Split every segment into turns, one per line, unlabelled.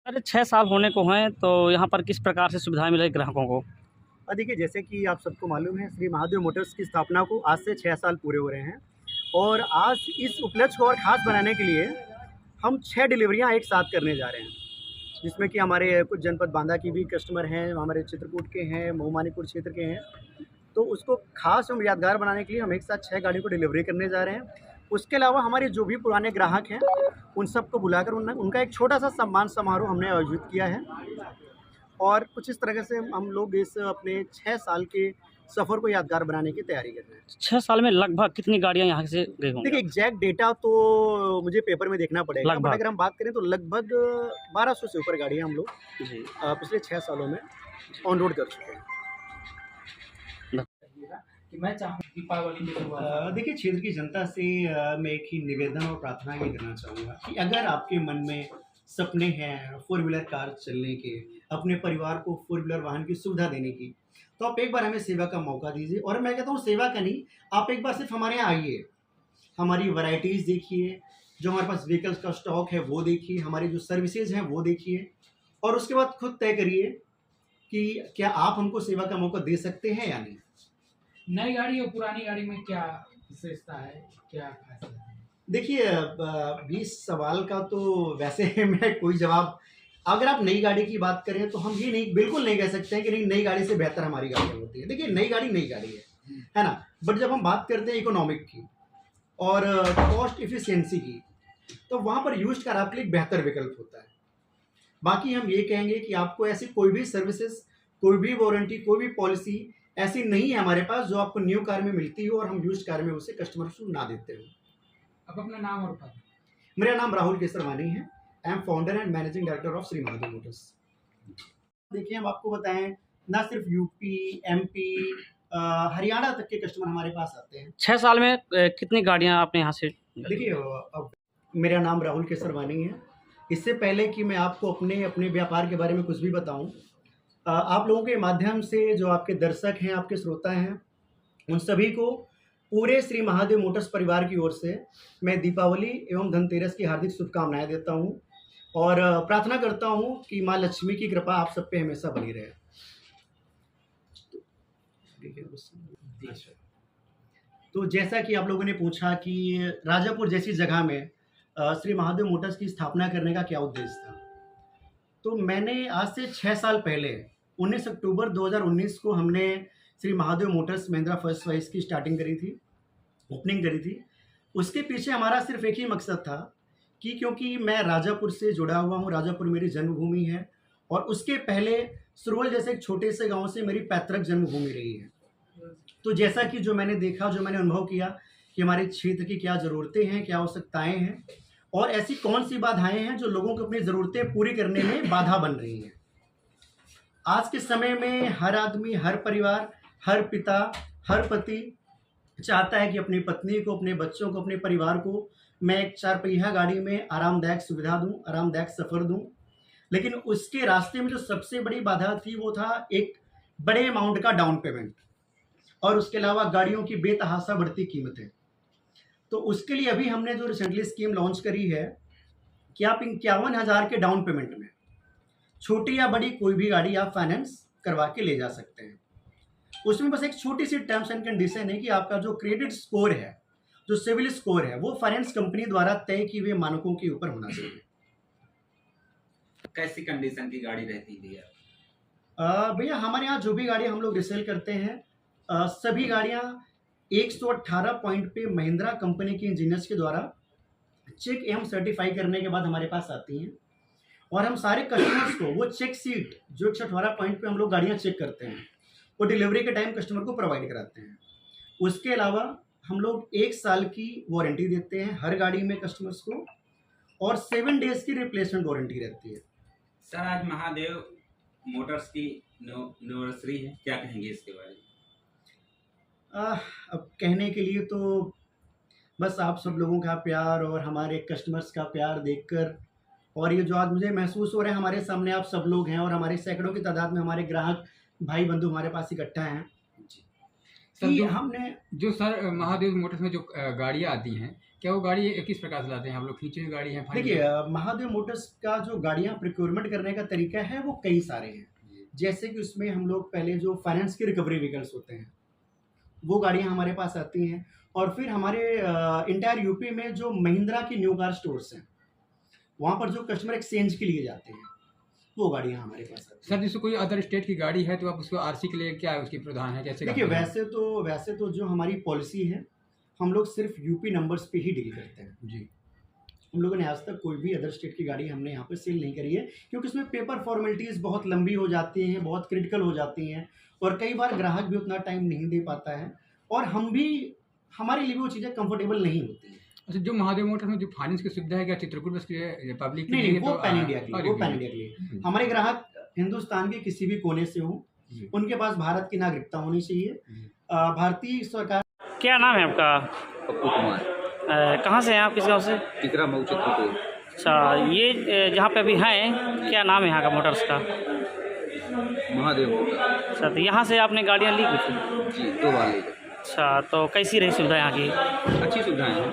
अरे 6 साल होने को हैं, तो यहाँ पर किस प्रकार से सुविधाएँ मिलेगी ग्राहकों को?
देखिए, जैसे कि आप सबको मालूम है, श्री महादेव मोटर्स की स्थापना को आज से 6 साल पूरे हो रहे हैं और आज इस उपलक्ष्य को और ख़ास बनाने के लिए हम 6 डिलीवरियाँ एक साथ करने जा रहे हैं, जिसमें कि हमारे कुछ जनपद बांदा की भी कस्टमर हैं, हमारे चित्रकूट के हैं, महुमानीपुर क्षेत्र के हैं। तो उसको ख़ास एवं यादगार बनाने के लिए हम एक साथ 6 गाड़ियों को डिलीवरी करने जा रहे हैं। उसके अलावा हमारे जो भी पुराने ग्राहक हैं, उन सबको बुलाकर उनका एक छोटा-सा सम्मान समारोह हमने आयोजित किया है। और कुछ इस तरह से हम लोग इस अपने 6 साल के सफ़र को यादगार बनाने की तैयारी कर रहे हैं।
6 साल में लगभग कितनी गाड़ियाँ यहाँ से गई होंगी?
देखिए, एग्ज़ैक्ट डेटा तो मुझे पेपर में देखना पड़ेगा, बट
लगभग?
अगर हम बात करें तो लगभग 1200 से ऊपर गाड़ियाँ हम लोग
जी।
पिछले 6 सालों में ऑन रोड कर चुके हैं।
कि मैं चाहूँ दीपावली के
देखिए, क्षेत्र की जनता से मैं एक ही निवेदन और प्रार्थना ये करना चाहूँगा कि अगर आपके मन में सपने हैं फोर व्हीलर कार चलने के, अपने परिवार को फोर व्हीलर वाहन की सुविधा देने की, तो आप एक बार हमें सेवा का मौका दीजिए। और मैं कहता हूँ सेवा का नहीं, आप एक बार सिर्फ हमारे यहाँ आइए, हमारी वैरायटीज़ देखिए, जो हमारे पास व्हीकल्स का स्टॉक है वो देखिए, हमारी जो सर्विसेज हैं वो देखिए, और उसके बाद खुद तय करिए कि क्या आप हमको सेवा का मौका दे सकते हैं या नहीं।
नई गाड़ी और पुरानी गाड़ी में क्या विशेषता है, क्या खासियत है?
देखिए, इस सवाल का तो वैसे मैं कोई जवाब, अगर आप नई गाड़ी की बात करें तो हम ये नहीं, बिल्कुल नहीं कह सकते हैं कि नहीं, नई गाड़ी से बेहतर हमारी गाड़ियाँ होती है। देखिए, नई गाड़ी है ना? बट जब हम बात करते हैं इकोनॉमिक की और कॉस्ट इफ़िशिएंसी की, तो वहाँ पर यूज्ड कार आपके लिए एक बेहतर विकल्प होता है। बाकी हम ये कहेंगे कि आपको ऐसी कोई भी सर्विसेज, कोई भी वारंटी, कोई भी पॉलिसी ऐसी नहीं है हमारे पास जो आपको न्यू कार में मिलती हो और हम यूज्ड कार में उसे कस्टमर्स को ना देते हो।
अब अपना नाम और पता।
मेरा नाम राहुल केसरवानी है। I am founder and managing director of Shri Mahadev Motors. देखिए, हम आपको बताएं, ना सिर्फ यूपी, एमपी, हरियाणा तक के कस्टमर हमारे पास आते हैं।
6 साल में कितनी गाड़ियाँ आपने यहाँ से?
देखिए, अब मेरा नाम राहुल केसरवानी है। इससे पहले कि मैं आपको अपने व्यापार के बारे में कुछ भी बताऊं, आप लोगों के माध्यम से जो आपके दर्शक हैं, आपके श्रोता हैं, उन सभी को पूरे श्री महादेव मोटर्स परिवार की ओर से मैं दीपावली एवं धनतेरस की हार्दिक शुभकामनाएं देता हूं और प्रार्थना करता हूं कि माँ लक्ष्मी की कृपा आप सब पे हमेशा बनी रहे। तो जैसा कि आप लोगों ने पूछा कि राजापुर जैसी जगह में श्री महादेव मोटर्स की स्थापना करने का क्या उद्देश्य था, तो मैंने आज से 6 साल पहले 19 अक्टूबर 2019 को हमने Shri Mahadev Motors Mahindra first choice की स्टार्टिंग करी थी, ओपनिंग करी थी। उसके पीछे हमारा सिर्फ एक ही मकसद था कि क्योंकि मैं राजापुर से जुड़ा हुआ हूँ, राजापुर मेरी जन्मभूमि है और उसके पहले सुरवल जैसे एक छोटे से गांव से मेरी पैतृक जन्मभूमि रही है। तो जैसा कि जो मैंने देखा, जो मैंने अनुभव किया कि हमारे क्षेत्र की क्या ज़रूरतें हैं, क्या आवश्यकताएँ हैं और ऐसी कौन सी बाधाएँ हैं जो लोगों को अपनी ज़रूरतें पूरी करने में बाधा बन रही हैं। आज के समय में हर आदमी, हर परिवार, हर पिता, हर पति चाहता है कि अपनी पत्नी को, अपने बच्चों को, अपने परिवार को मैं एक 4 पहिया गाड़ी में आरामदायक सुविधा दूं, आरामदायक सफ़र दूं। लेकिन उसके रास्ते में जो सबसे बड़ी बाधा थी वो था एक बड़े अमाउंट का डाउन पेमेंट और उसके अलावा गाड़ियों की बेतहाशा बढ़ती कीमतें। तो उसके लिए अभी हमने जो रिसेंटली स्कीम लॉन्च करी है कि आप 51,000 के डाउन पेमेंट में छोटी या बड़ी कोई भी गाड़ी आप फाइनेंस करवा के ले जा सकते हैं। उसमें बस एक छोटी सी टर्म्स एंड कंडीशन है कि आपका जो क्रेडिट स्कोर है, जो सिविल स्कोर है, वो फाइनेंस कंपनी द्वारा तय किए हुए मानकों के ऊपर होना चाहिए।
कैसी कंडीशन की गाड़ी रहती है
भैया, हमारे यहाँ जो भी गाड़ी हम लोग रिसेल करते हैं, सभी गाड़ियाँ 118 पॉइंट पे महिंद्रा कंपनी के इंजीनियर्स के द्वारा चेक एवं सर्टिफाई करने के बाद हमारे पास आती हैं और हम सारे कस्टमर्स को वो चेक सीट जो 118 पॉइंट पे हम लोग गाड़ियाँ चेक करते हैं, वो डिलीवरी के टाइम कस्टमर को प्रोवाइड कराते हैं। उसके अलावा हम लोग 1 साल की वारंटी देते हैं हर गाड़ी में कस्टमर्स को और 7 डेज़ की रिप्लेसमेंट वारंटी रहती है।
सर, आज महादेव मोटर्स की एनिवर्सरी है, क्या कहेंगे इसके बारे में?
अब कहने के लिए तो बस आप सब लोगों का प्यार और हमारे कस्टमर्स का प्यार देखकर, और ये जो आज मुझे महसूस हो रहा है, हमारे सामने आप सब लोग हैं और हमारे सैकड़ों की तादाद में हमारे ग्राहक भाई बंधु हमारे पास इकट्ठा हैं
सर,
कि
जो
हमने
जो सर महादेव मोटर्स में जो गाड़ियाँ आती हैं, क्या वो गाड़ी किस प्रकार से लाते हैं? आप लोग खींची हुई गाड़ी है?
देखिए महादेव मोटर्स का जो गाड़ियाँ प्रिक्योरमेंट करने का तरीका है वो कई सारे हैं। जैसे कि उसमें हम लोग पहले जो फाइनेंस के रिकवरी व्हीकल्स होते हैं वो गाड़ियाँ हमारे पास आती हैं, और फिर हमारे इंटायर यूपी में जो महिंद्रा की न्यू कार स्टोर्स हैं वहाँ पर जो कस्टमर एक्सचेंज के लिए जाते हैं वो गाड़ियाँ हमारे पास आती हैं।
सर, जैसे कोई अदर स्टेट की गाड़ी है तो आप उसको आरसी के लिए क्या उसकी प्रावधान है, कैसे
देखिए
करते हैं?
वैसे तो जो हमारी पॉलिसी है हम लोग सिर्फ यूपी नंबर्स पे ही डील करते हैं।
जी।
हम लोगों ने आज तक कोई भी अदर स्टेट की गाड़ी हमने यहाँ पे सेल नहीं करी है, क्योंकि उसमें पेपर फॉर्मेलिटीज़ बहुत लंबी हो जाती हैं, बहुत क्रिटिकल हो जाती हैं, और कई बार ग्राहक भी उतना टाइम नहीं दे पाता है, और हमारे लिए भी वो चीज़ें कंफर्टेबल नहीं होती हैं।
अच्छा, जो महादेव मोटर्स में जो फाइनेंस की सुविधा है क्या चित्रकूट बस के पब्लिक के
नहीं
लिए?
वो
तो
पैन इंडिया के लिए, वो पैन इंडिया के लिए। हमारे ग्राहक हिंदुस्तान के किसी भी कोने से हों,
जी।
उनके पास भारत की नागरिकता होनी चाहिए। भारतीय सरकार
क्या नाम है आपका?
पप्पू कुमार,
कहाँ से हैं आप, किस गांव से?
टिकरा मऊ चित्रकूट।
अच्छा, ये जहाँ पे अभी हैं क्या नाम है यहाँ का मोटर्स का?
महादेव मोटर।
अच्छा, तो यहाँ से आपने गाड़ियाँ ली कुछ?
जी, 2 बार ले गए।
अच्छा, तो कैसी रही सुविधा यहाँ की?
अच्छी सुविधाएं हैं।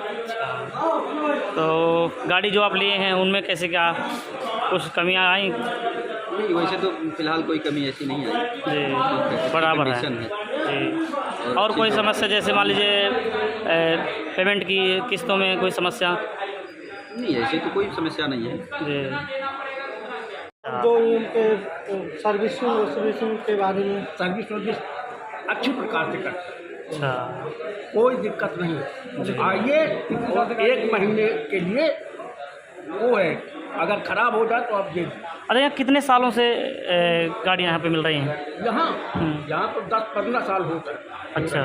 तो गाड़ी जो आप लिए हैं उनमें कैसे क्या कुछ कमियाँ आई?
नहीं, वैसे तो फिलहाल कोई कमी ऐसी नहीं आई।
जी, बराबर है
कंडीशन
जी। और कोई समस्या, जैसे मान लीजिए पेमेंट की किस्तों में कोई समस्या?
नहीं, ऐसी तो कोई समस्या नहीं है।
जी।
जो इनके सर्विसिंग के बारे में
सर्विस अच्छी प्रकार से करते हैं,
अच्छा,
कोई दिक्कत नहीं। आइए, और 1 महीने के लिए वो है, अगर ख़राब हो जाए तो आप दे दीजिए।
अरे यहाँ कितने सालों से गाड़ियाँ यहाँ पे मिल रही हैं?
यहाँ तो 10-15 साल हो गए।
अच्छा।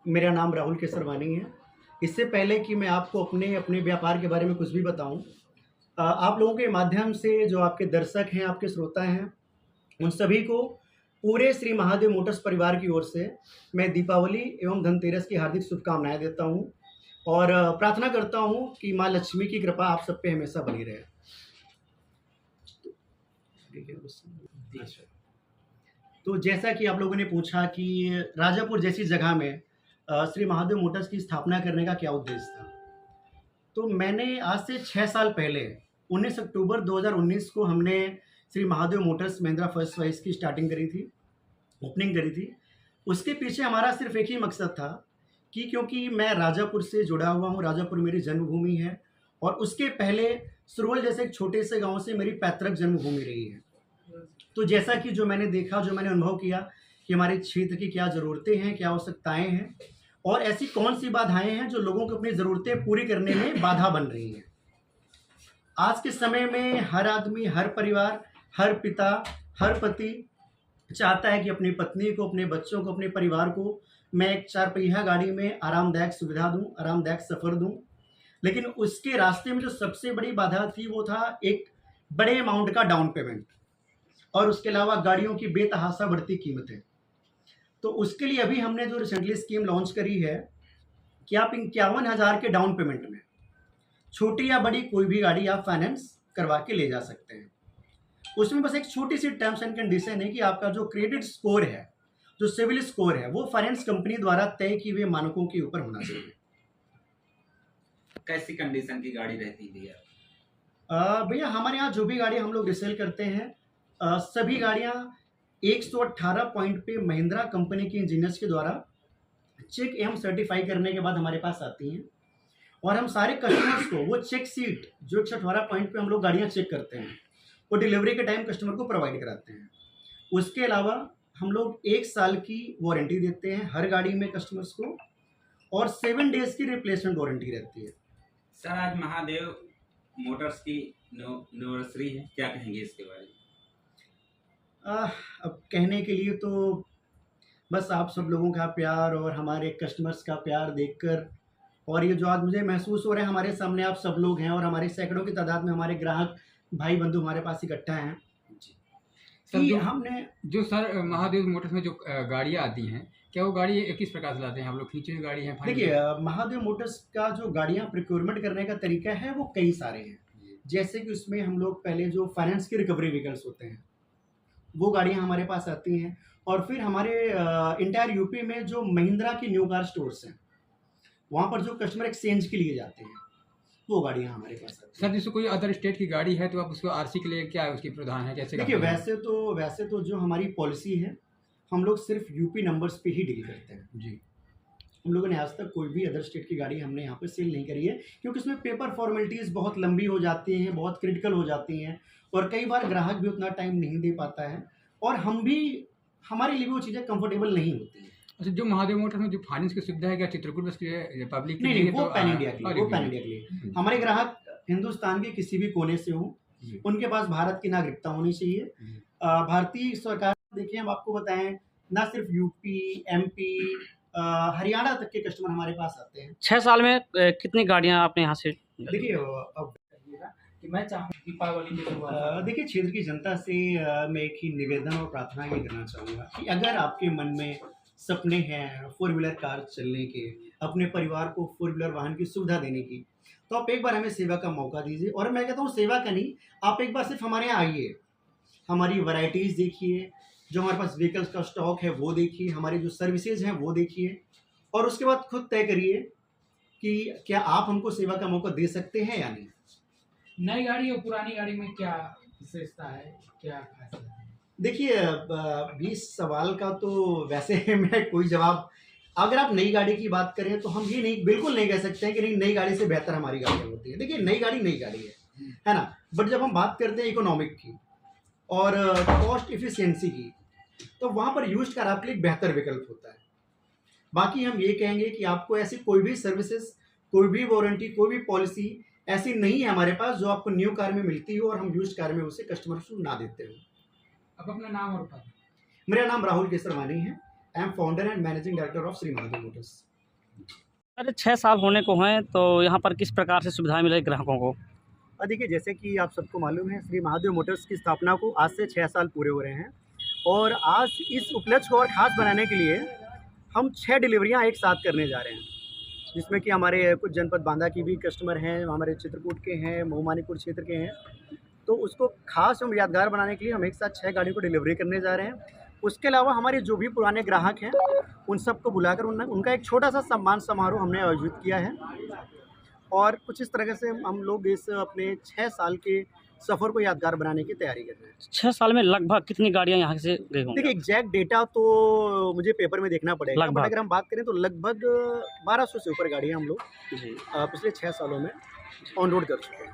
मेरा नाम राहुल केसरवानी है। इससे पहले कि मैं आपको अपने व्यापार के बारे में कुछ भी बताऊं, आप लोगों के माध्यम से जो आपके दर्शक हैं, आपके श्रोता हैं, उन सभी को पूरे श्री महादेव मोटर्स परिवार की ओर से मैं दीपावली एवं धनतेरस की हार्दिक शुभकामनाएं देता हूं, और प्रार्थना करता हूं कि माँ लक्ष्मी की कृपा आप सब पे हमेशा बनी रहे। तो जैसा कि आप लोगों ने पूछा कि राजापुर जैसी जगह में श्री महादेव मोटर्स की स्थापना करने का क्या उद्देश्य था, तो मैंने आज से 6 साल पहले 19 अक्टूबर 2019 को हमने Shri Mahadev Motors Mahindra first choice की स्टार्टिंग करी थी, ओपनिंग करी थी। उसके पीछे हमारा सिर्फ एक ही मकसद था कि क्योंकि मैं राजापुर से जुड़ा हुआ हूँ, राजापुर मेरी जन्मभूमि है, और उसके पहले सुरवल जैसे एक छोटे से गांव से मेरी पैतृक जन्मभूमि रही है। तो जैसा कि जो मैंने देखा, जो मैंने अनुभव किया कि हमारे क्षेत्र की क्या ज़रूरतें हैं, क्या आवश्यकताएं हैं, और ऐसी कौन सी बाधाएं हैं जो लोगों को अपनी ज़रूरतें पूरी करने में बाधा बन रही हैं। आज के समय में हर आदमी, हर परिवार, हर पिता, हर पति चाहता है कि अपनी पत्नी को, अपने बच्चों को, अपने परिवार को मैं एक 4 पहिया गाड़ी में आरामदायक सुविधा दूं, आरामदायक सफ़र दूं। लेकिन उसके रास्ते में जो सबसे बड़ी बाधा थी वो था एक बड़े अमाउंट का डाउन पेमेंट, और उसके अलावा गाड़ियों की बेतहाशा बढ़ती कीमतें। तो उसके लिए अभी हमने जो रिसेंटली स्कीम लॉन्च करी है कि आप 51,000 के डाउन पेमेंट में छोटी या बड़ी कोई भी गाड़ी आप फाइनेंस करवा के ले जा सकते हैं। उसमें बस एक छोटी सी टर्म्स एंड कंडीशन है कि आपका जो क्रेडिट स्कोर है, जो सिविल स्कोर है, वो फाइनेंस कंपनी द्वारा तय किए हुए मानकों के ऊपर होना चाहिए।
कैसी कंडीशन की गाड़ी रहती है भैया?
भैया हमारे यहाँ जो भी गाड़ी हम लोग रिसेल करते हैं, सभी गाड़ियाँ 118 पॉइंट पे महिंद्रा कंपनी के इंजीनियर्स के द्वारा चेक एवं सर्टिफाई करने के बाद हमारे पास आती हैं, और हम सारे कस्टमर्स को वो चेक सीट जो 118 पॉइंट पे हम लोग गाड़ियाँ चेक करते हैं वो डिलीवरी के टाइम कस्टमर को प्रोवाइड कराते हैं। उसके अलावा हम लोग 1 साल की वारंटी देते हैं हर गाड़ी में कस्टमर्स को, और 7 डेज की रिप्लेसमेंट वारंटी रहती है।
सर, आज महादेव मोटर्स की एनिवर्सरी है, क्या कहेंगे इसके बारे में?
अब कहने के लिए तो बस आप सब लोगों का प्यार और हमारे कस्टमर्स का प्यार देखकर, और ये जो आज मुझे महसूस हो रहा है, हमारे सामने आप सब लोग हैं और हमारे सैकड़ों की तादाद में हमारे ग्राहक भाई बंधु हमारे पास इकट्ठा हैं
सर,
कि
जो
हमने
जो सर महादेव मोटर्स में जो गाड़ियाँ आती हैं, क्या वो गाड़ी किस प्रकार से लाते हैं? आप लोग खींची हुई गाड़ी है?
देखिए महादेव मोटर्स का जो गाड़ियाँ प्रिक्योरमेंट करने का तरीका है वो कई सारे हैं। जैसे कि उसमें हम लोग पहले जो फाइनेंस के रिकवरी व्हीकल्स होते हैं वो गाड़ियाँ हमारे पास आती हैं, और फिर हमारे इंटायर यूपी में जो महिंद्रा की न्यू कार स्टोर्स हैं वहाँ पर जो कस्टमर एक्सचेंज के लिए जाते हैं वो गाड़ियाँ हमारे पास आती हैं।
सर जैसे कोई अदर स्टेट की गाड़ी है तो आप उसको आरसी के लिए क्या उसकी प्रावधान है, कैसे
देखिए
करते हैं?
वैसे तो जो हमारी पॉलिसी है, हम लोग सिर्फ यूपी नंबर्स पे ही डील करते हैं।
जी
हम लोगों ने आज तक कोई भी अदर स्टेट की गाड़ी हमने यहाँ पे सेल नहीं करी है, क्योंकि उसमें पेपर फॉर्मेलिटीज़ बहुत लंबी हो जाती हैं, बहुत क्रिटिकल हो जाती हैं, और कई बार ग्राहक भी उतना टाइम नहीं दे पाता है, और हमारे लिए भी वो चीज़ें कंफर्टेबल नहीं होती हैं।
अच्छा, जो महादेव मोटर्स में जो फाइनेंस की सुविधा है क्या चित्रकूट बस के पब्लिक के
नहीं
लिए?
वो
तो
पैन इंडिया के लिए, वो पैन इंडिया के लिए। हमारे ग्राहक हिंदुस्तान के किसी भी कोने से हों,
जी।
उनके पास भारत की नागरिकता होनी चाहिए।
जी।
भारतीय सरकार, देखिए हम आपको बताएं, ना सिर्फ यूपी, एमपी, हरियाणा तक के कस्टमर हमारे पास आते हैं।
6 साल में कितनी गाड़ियाँ आपने यहाँ से?
देखिए अब
कि मैं चाहूँ दीपावली के बाद
देखिए क्षेत्र की जनता से मैं एक ही निवेदन और प्रार्थना ये करना चाहूँगा कि अगर आपके मन में सपने हैं 4 व्हीलर कार चलने के, अपने परिवार को 4 व्हीलर वाहन की सुविधा देने की, तो आप एक बार हमें सेवा का मौका दीजिए। और मैं कहता हूँ सेवा का नहीं, आप एक बार सिर्फ हमारे यहाँ आइए, हमारी वैरायटीज़ देखिए, जो हमारे पास व्हीकल्स का स्टॉक है वो देखिए, हमारी जो सर्विसेज हैं वो देखिए, और उसके बाद खुद तय करिए कि क्या आप हमको सेवा का मौका दे सकते हैं या नहीं।
नई गाड़ी और पुरानी गाड़ी में क्या विशेषता है, क्या खासियत है?
देखिए अब इस सवाल का तो वैसे मैं कोई जवाब, अगर आप नई गाड़ी की बात करें तो हम ये बिल्कुल नहीं कह सकते हैं कि नहीं नई गाड़ी से बेहतर हमारी गाड़ियाँ होती है। देखिए नई गाड़ी है ना, बट जब हम बात करते हैं इकोनॉमिक की और कॉस्ट इफिशियंसी की, तो वहाँ पर यूज्ड कार आपके लिए एक बेहतर विकल्प होता है। बाकी हम ये कहेंगे कि आपको ऐसी कोई भी सर्विसेज, कोई भी वारंटी, कोई भी पॉलिसी ऐसी नहीं है हमारे पास जो आपको न्यू कार में मिलती हो और हम यूज्ड कार में उसे कस्टमर को ना देते हो।
अब अपना नाम और पता।
मेरा नाम राहुल केसरवानी है। I am founder and managing director of Shri Mahadev Motors.
अरे 6 साल होने को हैं, तो यहाँ पर किस प्रकार से सुविधाएं मिलेगी ग्राहकों को?
देखिए जैसे कि आप सबको मालूम है, श्री महादेव मोटर्स की स्थापना को आज से 6 साल पूरे हो रहे हैं, और आज इस उपलक्ष्य को और ख़ास बनाने के लिए हम 6 डिलीवरियाँ एक साथ करने जा रहे हैं, जिसमें कि हमारे कुछ जनपद बांदा की भी कस्टमर हैं, हमारे चित्रकूट के हैं, महुमानीपुर क्षेत्र के हैं। तो उसको खास एवं यादगार बनाने के लिए हम एक साथ 6 गाड़ियों को डिलीवरी करने जा रहे हैं। उसके अलावा हमारे जो भी पुराने ग्राहक हैं उन सबको बुलाकर उनका एक छोटा सा सम्मान समारोह हमने आयोजित किया है, और कुछ इस तरह से हम लोग इस अपने 6 साल के सफ़र को यादगार बनाने की तैयारी कर रहे हैं।
6 साल में लगभग कितनी गाड़ियाँ यहाँ से गई होंगी?
देखिए एग्जैक्ट डेटा तो मुझे पेपर में देखना पड़ेगा,
लगभग।
बट अगर हम बात करें तो लगभग 1200 से ऊपर गाड़ियाँ हम लोग
जी।
पिछले 6 सालों में ऑन रोड कर चुके हैं।